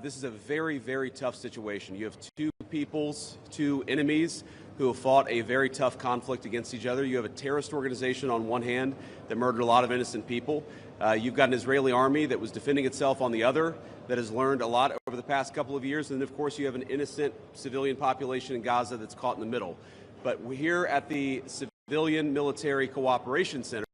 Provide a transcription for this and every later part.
This is a very, very tough situation. You have two peoples, two enemies who have fought a very tough conflict against each other. You have a terrorist organization on one hand that murdered a lot of innocent people. You've got an Israeli army that was defending itself on the other, that has learned a lot over the past couple of years. And then, of course, you have an innocent civilian population in Gaza that's caught in the middle. But we're here at the Civilian Military Cooperation Center,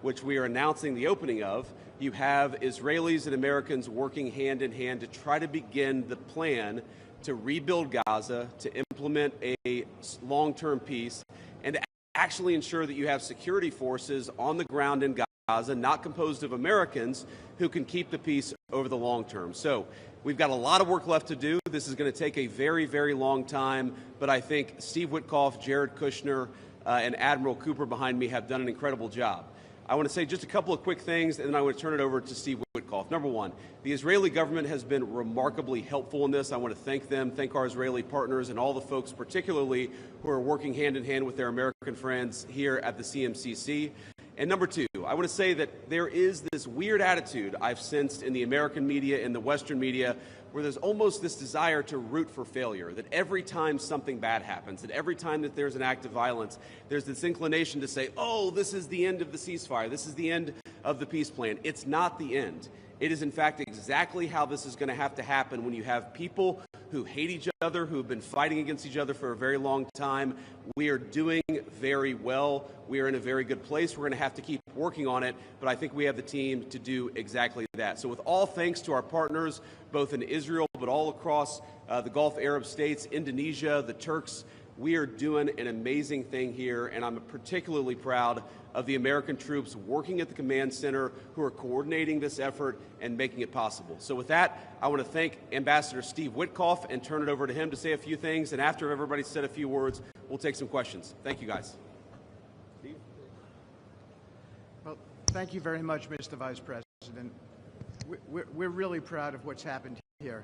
which we are announcing the opening of. You have Israelis and Americans working hand in hand to try to begin the plan to rebuild Gaza, to implement a long-term peace, and to actually ensure that you have security forces on the ground in Gaza, not composed of Americans, who can keep the peace over the long term. So we've got a lot of work left to do. This is going to take a very, very long time, but I think Steve Witkoff, Jared Kushner, and Admiral Cooper behind me have done an incredible job. I want to say just a couple of quick things, and then I want to turn it over to Steve Witkoff. Number one, the Israeli government has been remarkably helpful in this. I want to thank them, thank our Israeli partners, and all the folks particularly who are working hand in hand with their American friends here at the CMCC. And number two, I want to say that there is this weird attitude I've sensed in the American media and the Western media where there's almost this desire to root for failure, that every time something bad happens, that every time that there's an act of violence, there's this inclination to say, oh, this is the end of the ceasefire, this is the end of the peace plan. It's not the end. It is, in fact, exactly how this is going to have to happen when you have people who hate each other, who have been fighting against each other for a very long time. We are doing very well. We are in a very good place. We're going to have to keep working on it, but I think we have the team to do exactly that. So with all thanks to our partners, both in Israel, but all across the Gulf Arab states, Indonesia, the Turks, we are doing an amazing thing here, and I'm particularly proud of the American troops working at the command center who are coordinating this effort and making it possible. So with that, I want to thank Ambassador Steve Witkoff and turn it over to him to say a few things, and after everybody's said a few words, we'll take some questions. Thank you, guys. Steve? Well, thank you very much, Mr. Vice President. We're really proud of what's happened here.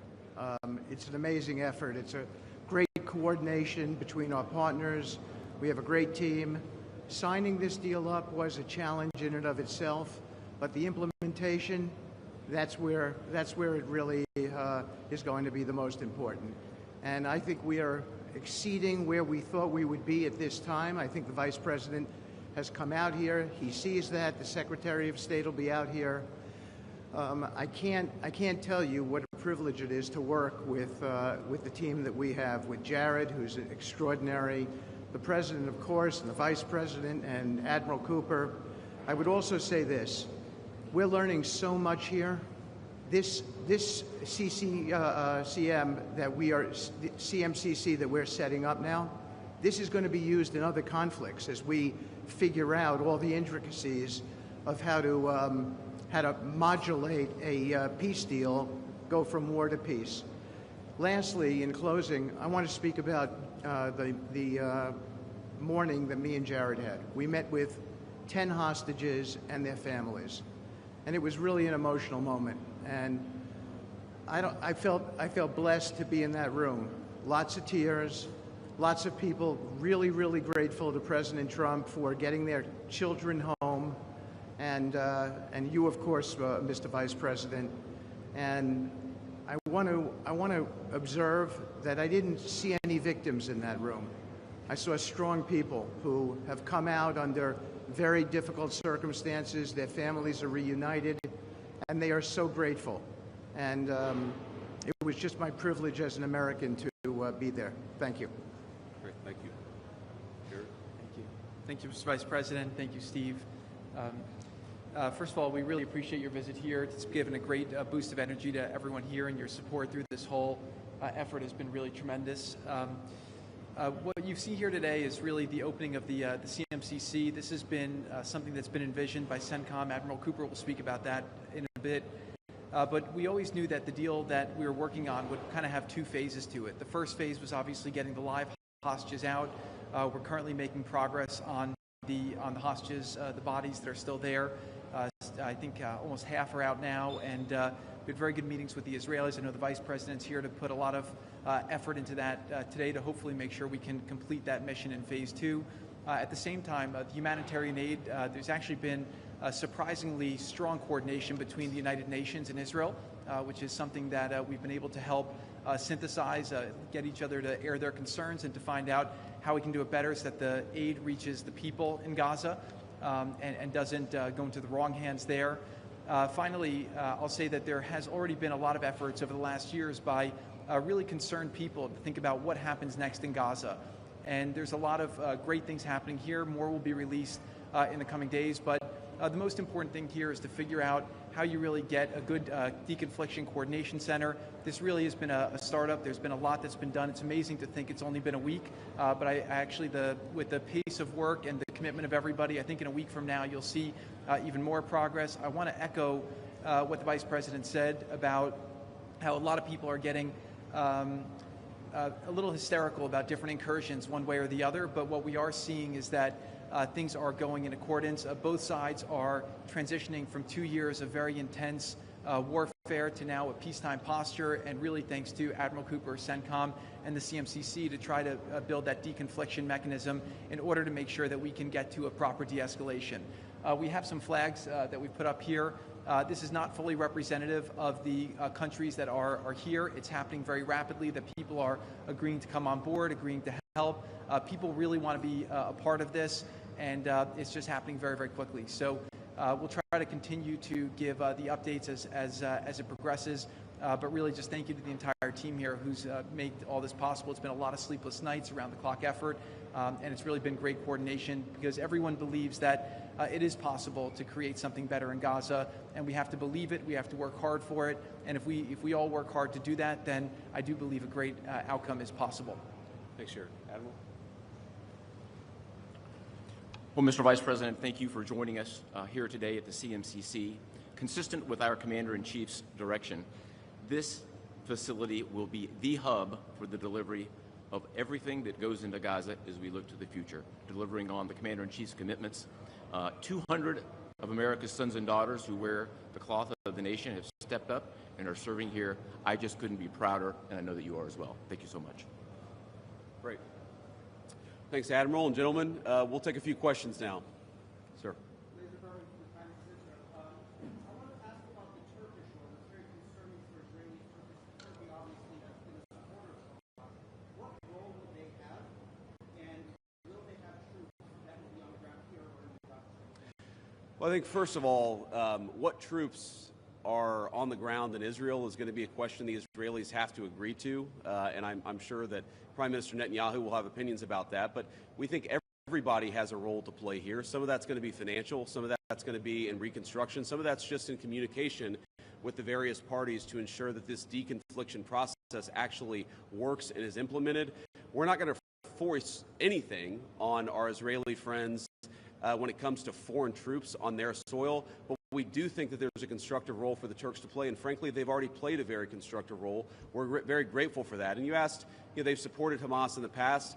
It's an amazing effort. It's a great coordination between our partners. We have a great team. Signing this deal up was a challenge in and of itself, but the implementation, that's where it really is going to be the most important. And I think we are exceeding where we thought we would be at this time. I think the Vice President has come out here. He sees that. The Secretary of State will be out here. I can't tell you what a privilege it is to work with the team that we have, with Jared, who's extraordinary, the President, of course, and the Vice President, and Admiral Cooper. I would also say this. We're learning so much here. This CMCC that we're setting up now, this is going to be used in other conflicts as we figure out all the intricacies of how to modulate a peace deal, go from war to peace. Lastly, in closing, I want to speak about the morning that me and Jared had. We met with 10 hostages and their families, and it was really an emotional moment. And I felt blessed to be in that room. Lots of tears, lots of people really, really grateful to President Trump for getting their children home, and you, of course, Mr. Vice President. And I want to observe that I didn't see any victims in that room. I saw strong people who have come out under very difficult circumstances. Their families are reunited, and they are so grateful. And it was just my privilege as an American to be there. Thank you. Great, thank you. Jared? Thank you. Thank you, Mr. Vice President. Thank you, Steve. First of all, we really appreciate your visit here. It's given a great boost of energy to everyone here, and your support through this whole effort has been really tremendous. What you see here today is really the opening of the CMCC. This has been something that's been envisioned by CENTCOM. Admiral Cooper will speak about that in a bit. But we always knew that the deal that we were working on would kind of have two phases to it. The first phase was obviously getting the live hostages out. We're currently making progress on the hostages, the bodies that are still there. I think almost half are out now, and we had very good meetings with the Israelis. I know the Vice President's here to put a lot of effort into that today to hopefully make sure we can complete that mission in phase 2. At the same time, the humanitarian aid, there's actually been surprisingly strong coordination between the United Nations and Israel. which is something that we've been able to help synthesize, get each other to air their concerns and to find out how we can do it better so that the aid reaches the people in Gaza and doesn't go into the wrong hands there. Finally, I'll say that there has already been a lot of efforts over the last years by really concerned people to think about what happens next in Gaza. And there's a lot of great things happening here. More will be released in the coming days, but the most important thing here is to figure out how you really get a good deconfliction coordination center. This really has been a startup. There's been a lot that's been done. It's amazing to think it's only been a week, but I actually, with the pace of work and the commitment of everybody, I think in a week from now you'll see even more progress. I want to echo what the Vice President said about how a lot of people are getting a little hysterical about different incursions one way or the other, but what we are seeing is that things are going in accordance. Both sides are transitioning from 2 years of very intense warfare to now a peacetime posture, and really thanks to Admiral Cooper, CENTCOM, and the CMCC to try to build that deconfliction mechanism in order to make sure that we can get to a proper de-escalation. We have some flags that we put up here. This is not fully representative of the countries that are here. It's happening very rapidly, that people are agreeing to come on board, agreeing to help. People really want to be a part of this, and it's just happening very, very quickly. So we'll try to continue to give the updates as it progresses, but really just thank you to the entire team here who's made all this possible. It's been a lot of sleepless nights, around the clock effort, and it's really been great coordination because everyone believes that it is possible to create something better in Gaza, and we have to believe it, we have to work hard for it, and if we all work hard to do that, then I do believe a great outcome is possible. Thanks, Chair. Admiral? Well, Mr. Vice President, thank you for joining us here today at the CMCC. Consistent with our Commander-in-Chief's direction, this facility will be the hub for the delivery of everything that goes into Gaza as we look to the future, delivering on the Commander-in-Chief's commitments. 200 of America's sons and daughters who wear the cloth of the nation have stepped up and are serving here. I just couldn't be prouder, and I know that you are as well. Thank you so much. Great. Thanks, Admiral. And gentlemen, we'll take a few questions now. Sir. Well, I think first of all, what troops are on the ground in Israel is going to be a question the Israelis have to agree to, and I'm sure that Prime Minister Netanyahu will have opinions about that, but we think everybody has a role to play here. Some of that's going to be financial, some of that's going to be in reconstruction, some of that's just in communication with the various parties to ensure that this deconfliction process actually works and is implemented. We're not going to force anything on our Israeli friends when it comes to foreign troops on their soil, but we do think that there's a constructive role for the Turks to play, and frankly, they've already played a very constructive role. We're very grateful for that. And you asked, they've supported Hamas in the past.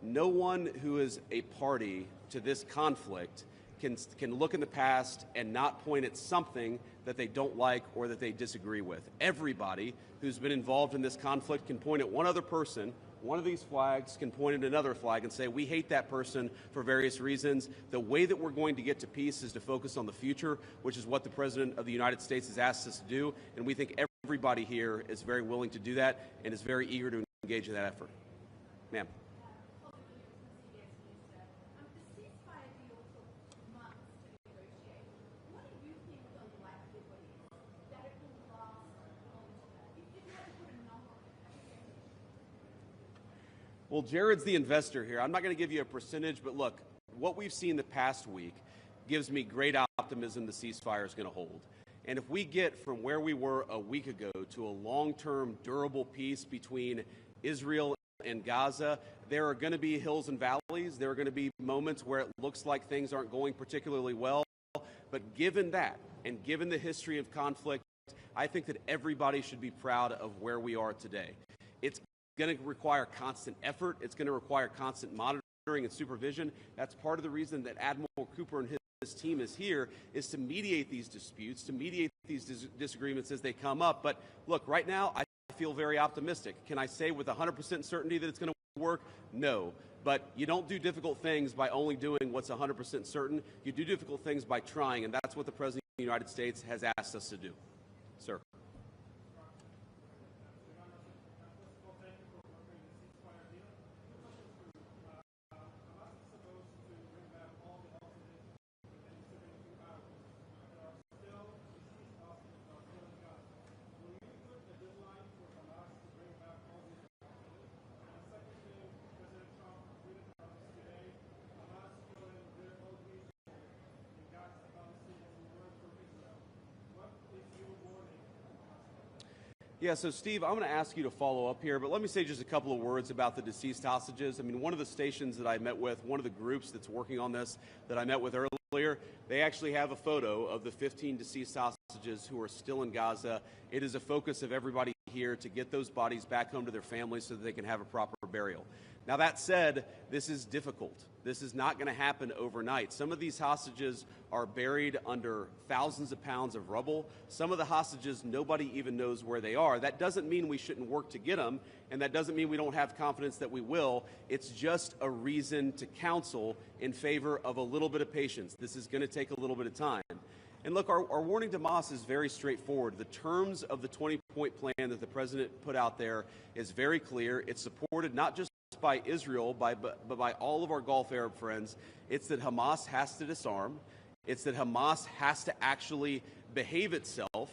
No one who is a party to this conflict can look in the past and not point at something that they don't like or that they disagree with. Everybody who's been involved in this conflict can point at one other person. One of these flags can point at another flag and say, we hate that person for various reasons. The way that we're going to get to peace is to focus on the future, which is what the President of the United States has asked us to do. And we think everybody here is very willing to do that and is very eager to engage in that effort. Ma'am. Well, Jared's the investor here. I'm not going to give you a percentage, but look, what we've seen the past week gives me great optimism the ceasefire is going to hold. And if we get from where we were a week ago to a long-term, durable peace between Israel and Gaza, there are going to be hills and valleys. There are going to be moments where it looks like things aren't going particularly well. But given that, and given the history of conflict, I think that everybody should be proud of where we are today. It's going to require constant effort. It's going to require constant monitoring and supervision. That's part of the reason that Admiral Cooper and his team is here, is to mediate these disputes, to mediate these disagreements as they come up. But look, right now, I feel very optimistic. Can I say with 100% certainty that it's going to work? No. But you don't do difficult things by only doing what's 100% certain. You do difficult things by trying, and that's what the President of the United States has asked us to do. Sir. Yeah, so Steve, I'm going to ask you to follow up here, but let me say just a couple of words about the deceased hostages. I mean, one of the stations that I met with, one of the groups that's working on this that I met with earlier, they actually have a photo of the 15 deceased hostages who are still in Gaza. It is a focus of everybody here to get those bodies back home to their families so that they can have a proper burial. Now, that said, this is difficult. This is not going to happen overnight. Some of these hostages are buried under thousands of pounds of rubble. Some of the hostages, nobody even knows where they are. That doesn't mean we shouldn't work to get them, and that doesn't mean we don't have confidence that we will. It's just a reason to counsel in favor of a little bit of patience. This is going to take a little bit of time. And look, our warning to Hamas is very straightforward. The terms of the 20-point plan that the president put out there is very clear. It's supported not just by Israel, but by all of our Gulf Arab friends. It's that Hamas has to disarm. It's that Hamas has to actually behave itself,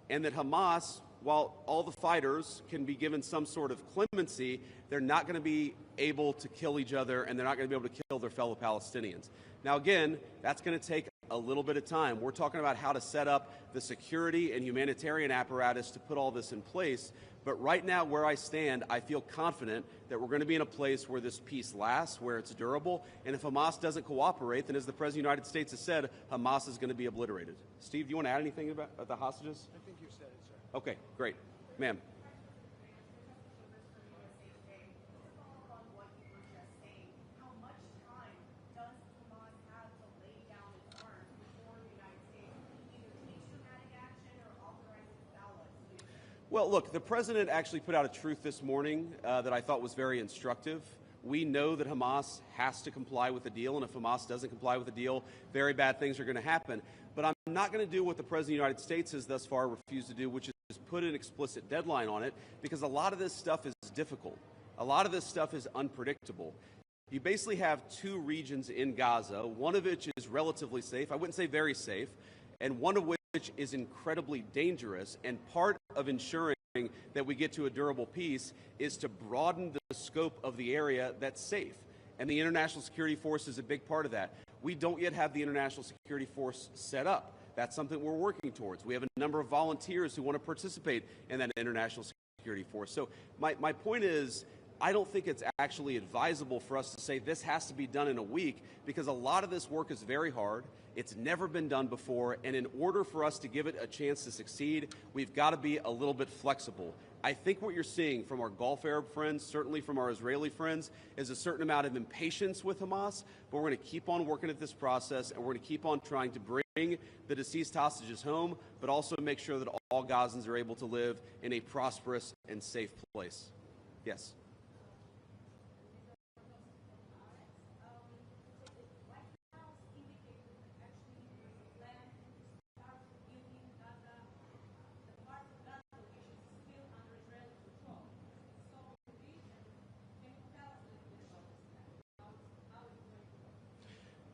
and that Hamas, while all the fighters can be given some sort of clemency, they're not going to be able to kill each other, and they're not going to be able to kill their fellow Palestinians. Now, again, that's going to take a little bit of time. We're talking about how to set up the security and humanitarian apparatus to put all this in place. But right now, where I stand, I feel confident that we're going to be in a place where this peace lasts, where it's durable. And if Hamas doesn't cooperate, then as the President of the United States has said, Hamas is going to be obliterated. Steve, do you want to add anything about the hostages? I think you said it, sir. Okay, great. Ma'am. Well, look, the president actually put out a truth this morning that I thought was very instructive. We know that Hamas has to comply with the deal, and if Hamas doesn't comply with the deal, very bad things are going to happen. But I'm not going to do what the President of the United States has thus far refused to do, which is put an explicit deadline on it, because a lot of this stuff is difficult. A lot of this stuff is unpredictable. You basically have two regions in Gaza, one of which is relatively safe, I wouldn't say very safe, and one of which is incredibly dangerous. And part of ensuring that we get to a durable peace is to broaden the scope of the area that's safe. And the International Security Force is a big part of that. We don't yet have the International Security Force set up. That's something we're working towards. We have a number of volunteers who want to participate in that International Security Force. So my point is, I don't think it's actually advisable for us to say this has to be done in a week, because a lot of this work is very hard. It's never been done before, and in order for us to give it a chance to succeed, we've got to be a little bit flexible. I think what you're seeing from our Gulf Arab friends, certainly from our Israeli friends, is a certain amount of impatience with Hamas, but we're going to keep on working at this process, and we're going to keep on trying to bring the deceased hostages home, but also make sure that all Gazans are able to live in a prosperous and safe place. Yes.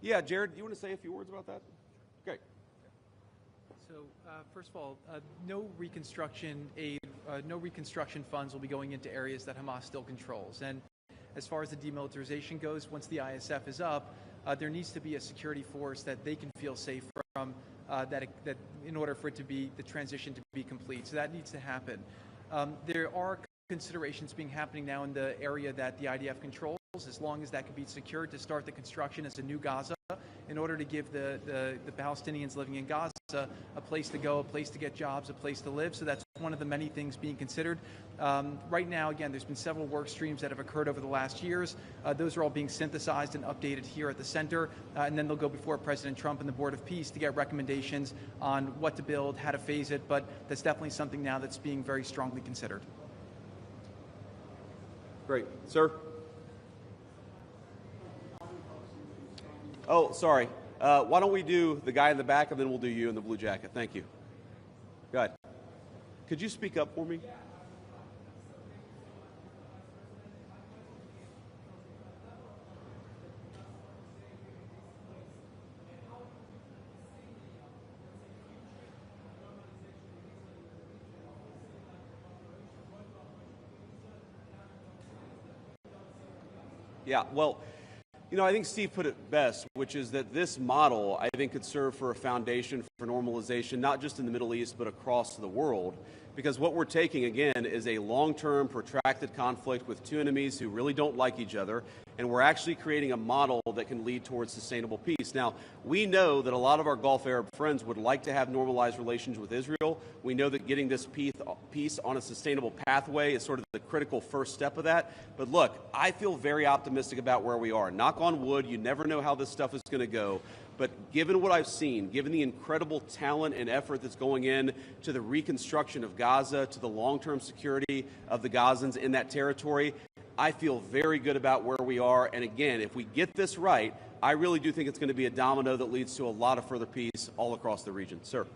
Yeah, Jared, do you want to say a few words about that? Great. So, first of all, no reconstruction aid, no reconstruction funds will be going into areas that Hamas still controls. And as far as the demilitarization goes, once the ISF is up, there needs to be a security force that they can feel safe from, that in order for it to be, the transition to be complete. So that needs to happen. There are considerations happening now in the area that the IDF controls, as long as that can be secured, to start the construction as a new Gaza, in order to give the Palestinians living in Gaza a place to go, a place to get jobs, a place to live. So that's one of the many things being considered. Right now, again, there's been several work streams that have occurred over the last years. Those are all being synthesized and updated here at the center, and then they'll go before President Trump and the Board of Peace to get recommendations on what to build, how to phase it, but that's definitely something now that's being very strongly considered. Great. Sir? Oh, sorry. Why don't we do the guy in the back, and then we'll do you in the blue jacket. Thank you. Go ahead. Could you speak up for me? Yeah, well, You know, I think Steve put it best, which is that this model, I think, could serve for a foundation for normalization, not just in the Middle East, but across the world. Because what we're taking, again, is a long-term, protracted conflict with two enemies who really don't like each other, and we're actually creating a model that can lead towards sustainable peace. Now, we know that a lot of our Gulf Arab friends would like to have normalized relations with Israel. We know that getting this peace on a sustainable pathway is sort of the critical first step of that. But look, I feel very optimistic about where we are. Knock on wood, you never know how this stuff is going to go. But given what I've seen, given the incredible talent and effort that's going in to the reconstruction of Gaza, to the long-term security of the Gazans in that territory, I feel very good about where we are. And again, if we get this right, I really do think it's going to be a domino that leads to a lot of further peace all across the region. Sir.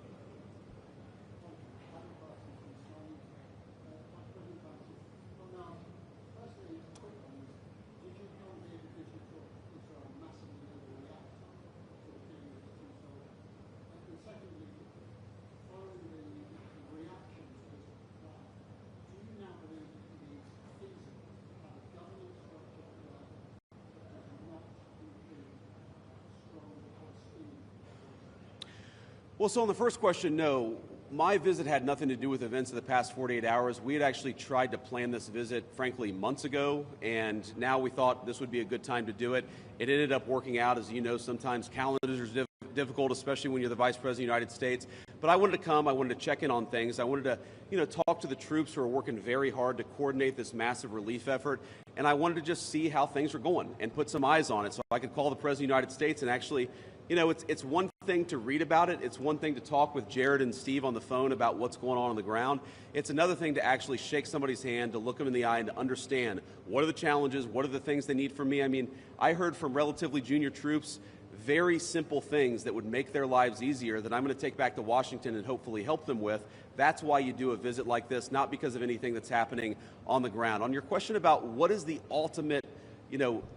Well, so on the first question, no. My visit had nothing to do with events of the past 48 hours. We had actually tried to plan this visit, frankly, months ago, and now we thought this would be a good time to do it. It ended up working out. As you know, sometimes calendars are difficult, especially when you're the Vice President of the United States. But I wanted to come. I wanted to check in on things. I wanted to, talk to the troops who are working very hard to coordinate this massive relief effort. And I wanted to just see how things were going and put some eyes on it so I could call the President of the United States and actually, it's one thing to read about it. It's one thing to talk with Jared and Steve on the phone about what's going on the ground. It's another thing to actually shake somebody's hand, to look them in the eye and to understand what are the challenges, what are the things they need from me. I mean, I heard from relatively junior troops very simple things that would make their lives easier that I'm going to take back to Washington and hopefully help them with. That's why you do a visit like this, not because of anything that's happening on the ground. On your question about what is the ultimate,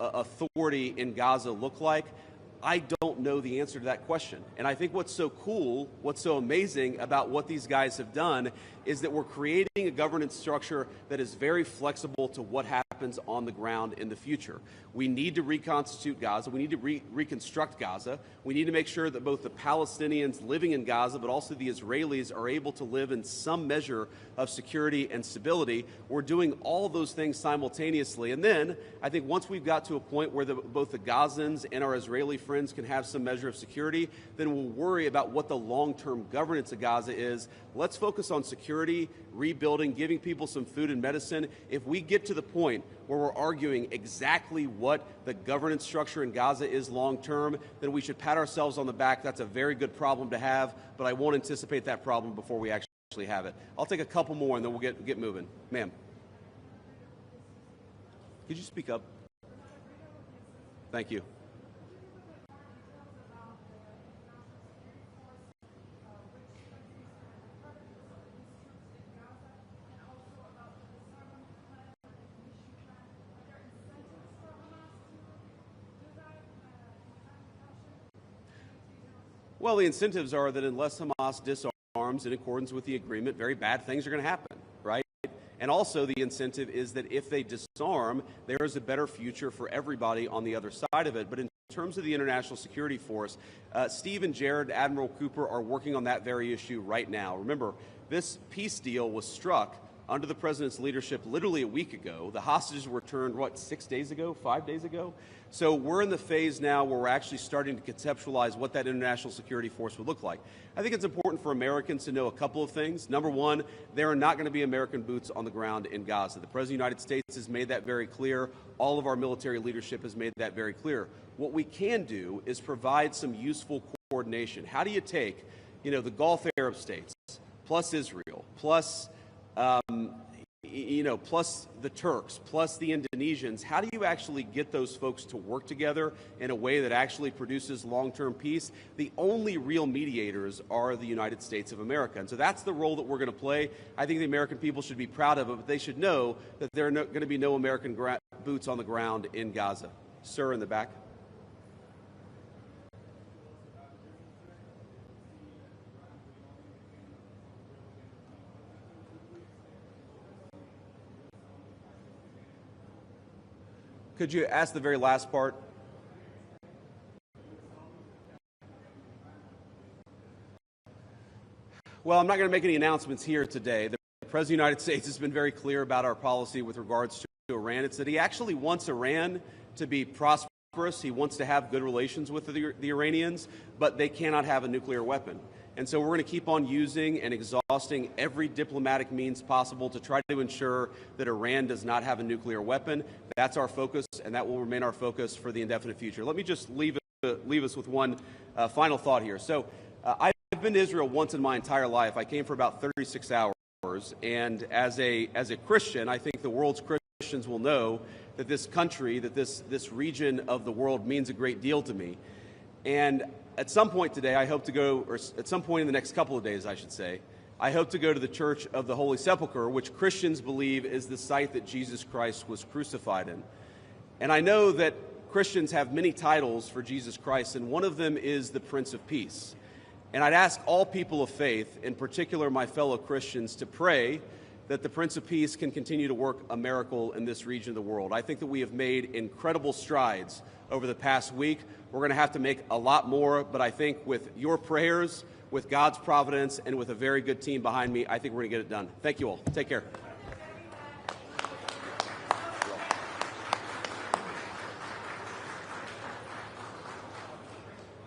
authority in Gaza look like, I don't know the answer to that question. And I think what's so cool, what's so amazing about what these guys have done is that we're creating a governance structure that is very flexible to what happens on the ground in the future. We need to reconstitute Gaza. We need to reconstruct Gaza. We need to make sure that both the Palestinians living in Gaza, but also the Israelis are able to live in some measure of security and stability. We're doing all those things simultaneously. And then I think once we've got to a point where both the Gazans and our Israeli friends can have some measure of security, then we'll worry about what the long-term governance of Gaza is. Let's focus on security, rebuilding, giving people some food and medicine. If we get to the point where we're arguing exactly what the governance structure in Gaza is long-term, then we should pat ourselves on the back. That's a very good problem to have, but I won't anticipate that problem before we actually have it. I'll take a couple more and then we'll get moving. Ma'am. Could you speak up? Thank you. Well, the incentives are that unless Hamas disarms in accordance with the agreement, very bad things are going to happen, right? And also the incentive is that if they disarm, there is a better future for everybody on the other side of it. But in terms of the international security force, Steve and Jared, Admiral Cooper, are working on that very issue right now. Remember, this peace deal was struck under the president's leadership literally a week ago. The hostages were returned, 6 days ago, 5 days ago? So we're in the phase now where we're actually starting to conceptualize what that international security force would look like. I think it's important for Americans to know a couple of things. Number one, there are not going to be American boots on the ground in Gaza. The President of the United States has made that very clear. All of our military leadership has made that very clear. What we can do is provide some useful coordination. How do you take, the Gulf Arab states, plus Israel, plus plus the Turks, plus the Indonesians, how do you actually get those folks to work together in a way that actually produces long-term peace? The only real mediators are the United States of America. And so that's the role that we're going to play. I think the American people should be proud of it, but they should know that there are going to be no American boots on the ground in Gaza. Sir, in the back. Could you ask the very last part? Well, I'm not going to make any announcements here today. The President of the United States has been very clear about our policy with regards to Iran. It's that he actually wants Iran to be prosperous. He wants to have good relations with the Iranians, but they cannot have a nuclear weapon. And so we're going to keep on using and exhausting every diplomatic means possible to try to ensure that Iran does not have a nuclear weapon. That's our focus, and that will remain our focus for the indefinite future. Let me just leave us with one final thought here. So I've been to Israel once in my entire life. I came for about 36 hours, and as a Christian, I think the world's Christians will know that this country, that this region of the world means a great deal to me. And at some point today, I hope to go, or at some point in the next couple of days, I should say, I hope to go to the Church of the Holy Sepulchre, which Christians believe is the site that Jesus Christ was crucified in. And I know that Christians have many titles for Jesus Christ, and one of them is the Prince of Peace. And I'd ask all people of faith, in particular my fellow Christians, to pray that the Prince of Peace can continue to work a miracle in this region of the world. I think that we have made incredible strides over the past week. We're going to have to make a lot more, but I think with your prayers, with God's providence, and with a very good team behind me, I think we're going to get it done. Thank you all. Take care.